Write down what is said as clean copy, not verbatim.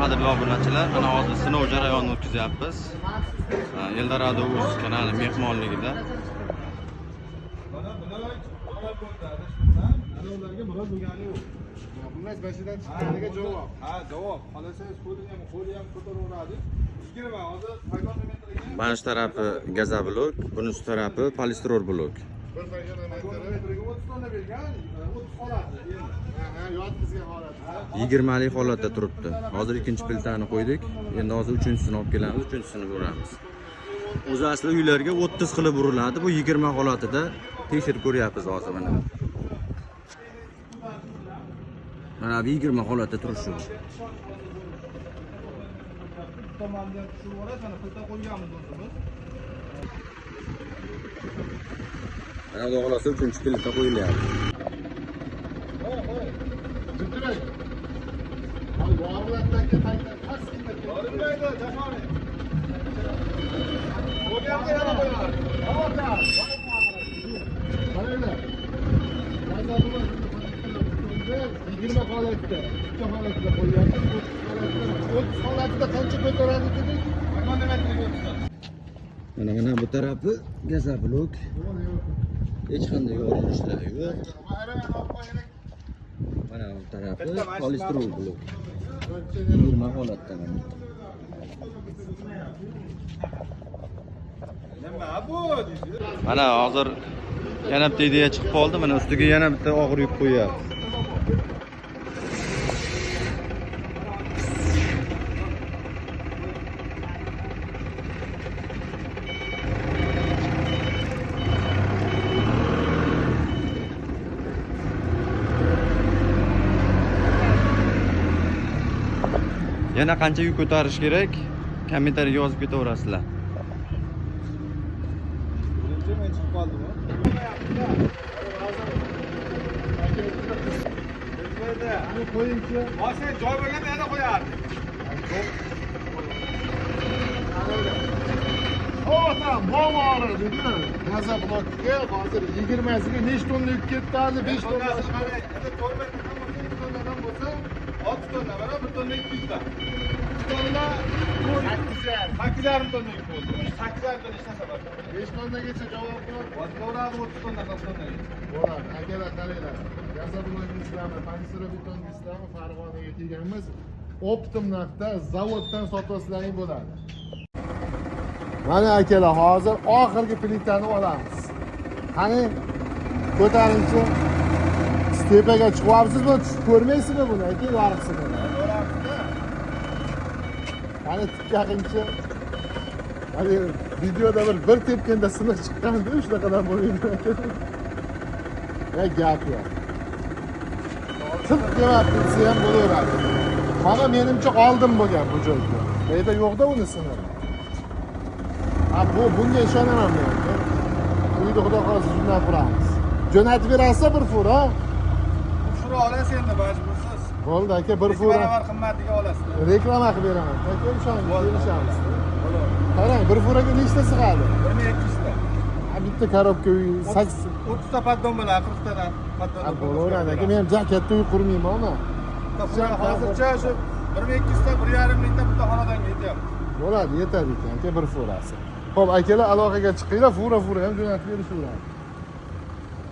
qadrli obunachilar, mana hozir sinov jarayonini o'tkazyapmiz. Eldorado.uz kanali mehmonligida. Mana shu tarafi gazoblok, bunisi tarafi polistirol blok. 20 lik holatda turibdi. Hozir ikkinchi plitani qo'ydik. Endi hozir uchinchisini olib kelamiz, uchinchisini ko'ramiz. O'zi asli uylarga 30 qilib uriladi. Bu 20 holatida tekshirib ko'ryapmiz hozir mana. Mana bu 20 holatda turishi. Mana bu xolasi uchinchi plita qo'yilyapti. Mana bu tarafi gazoblok. Hech qanday yorilishlar yo'q. Mana bu tarafi polistirol blok. 20 holatda mana. Mana hozir yana bitta ideya chiqib qoldi. Mana ustiga yana bitta og'ir yuk qo'yapti. Yana qancha yuk ko'tarish kerak? Kommentariyga yozib ketaverasizlar. Birinchi men chiqib qoldimi? Ani qo'yingchi. Hozir joy bo'lganda yana qo'yardi. O'ta bo'g'ori dedi. Gazoblokga hozir 20siga nechta tonna yuk ketdi? 5 tonna. Endi to'ymaydi ham 2 tonnadan bo'lsa 6 tonna, mana 1 tonna 200 ta. 2 tonna 8,5 tonna yuk bo'ldi. 8,5 tonna ishlasa bor. 5 tonnagacha javob bor. Bo'ladi 30 tonna, 40 tonnagacha. Bo'ladi. Akalar qaranglar. Gazobloklarni, polistirobetonlarni Farg'onaga kelganmiz. Optimnaqda zavoddan sotib bo'ladi. Mana akalar, hozir oxirgi plitani olamiz. Qani ko'taringchi. Tepaga chiqyapsizmi? Tushib ko'rmaysizmi buni? Aka, yorug'sini. Qani tikkaqinchi. Hali videoda bir tepkanda siniq chiqqanda shunaqadan bo'lmaydi aka. Ya gap yo'q. Tiq deyapti, desa ham bo'laveradi. Mana menimcha oldim bo'lgan bu joyga. Qayerda yo'qda uni sinir. Bunga ishonaman men. Uyda xudo xohlasa shundan quramiz. Jo'natib berasa bir fur, ha? Fur olasiz endi majbursiz. Bo'ldi aka, bir fur. Baravar qimmatiga olasiz. Reklama qilib beraman. Aka, ishonib kelishamiz. Qarang, bir furaga nechta sig'adi? 1200 ta. Bitta korobka 30 ta paddon bo'ladi, 40 tadan paddon. Bo'laveradi aka, men ham katta uy qurmayman-a. Hozircha shu 1200 ta, 1,5 mingta bitta xonadonga yetyapti. Bo'ladi, yetadi ekan aka, bir furasi. Xo'p, akalar aloqaga chiqinglar, fura ham jo'natib berishaveradi.